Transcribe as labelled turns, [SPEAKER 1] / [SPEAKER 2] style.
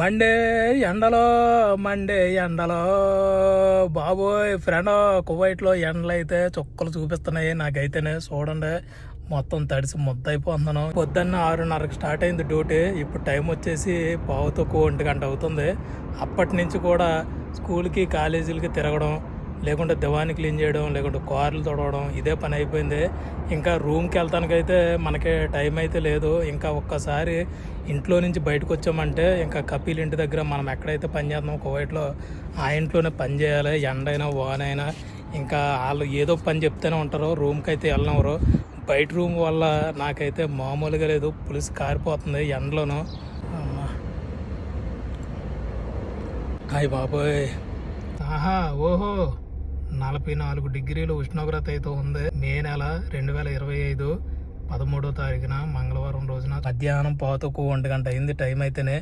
[SPEAKER 1] Monday ఎండలో Monday ఎండలో బాబోయ్ ఫ్రెండ్, కువైట్లో ఎండలు అయితే చుక్కలు చూపిస్తున్నాయి. నాకైతేనే చూడండి, మొత్తం తడిసి ముద్దయిపోతున్నాను. పొద్దున్న 6:30కి స్టార్ట్ అయింది డ్యూటీ. ఇప్పుడు టైం వచ్చేసి 1:15 అవుతుంది. అప్పటి నుంచి కూడా స్కూల్కి కాలేజీలకి తిరగడం, లేకుంటే దివాని క్లీన్ చేయడం, లేకుంటే కార్లు తొడవడం, ఇదే పని అయిపోయింది. ఇంకా రూమ్కి వెళ్తానికైతే మనకి టైం అయితే లేదు. ఇంకా ఒక్కసారి ఇంట్లో నుంచి బయటకు వచ్చామంటే ఇంకా కపిల్ ఇంటి దగ్గర మనం ఎక్కడైతే పని చేస్తున్నాం కువైట్లో, ఆ ఇంట్లోనే పని చేయాలి. ఎండైనా వానైనా ఇంకా వాళ్ళు ఏదో పని చెప్తూనే ఉంటారు. రూమ్కి అయితే వెళ్ళినవరు. బయట రూమ్ వల్ల నాకైతే మామూలుగా లేదు, పులిసి కారిపోతుంది ఎండలోను. అమ్మా హాయ్ బాబోయ్, ఆహా ఓహో 44 డిగ్రీలు ఉష్ణోగ్రత అయితే ఉంది. మే నెల 2025 13వ తారీఖున మంగళవారం రోజున మధ్యాహ్నం 1:15 అయింది టైం అయితేనే.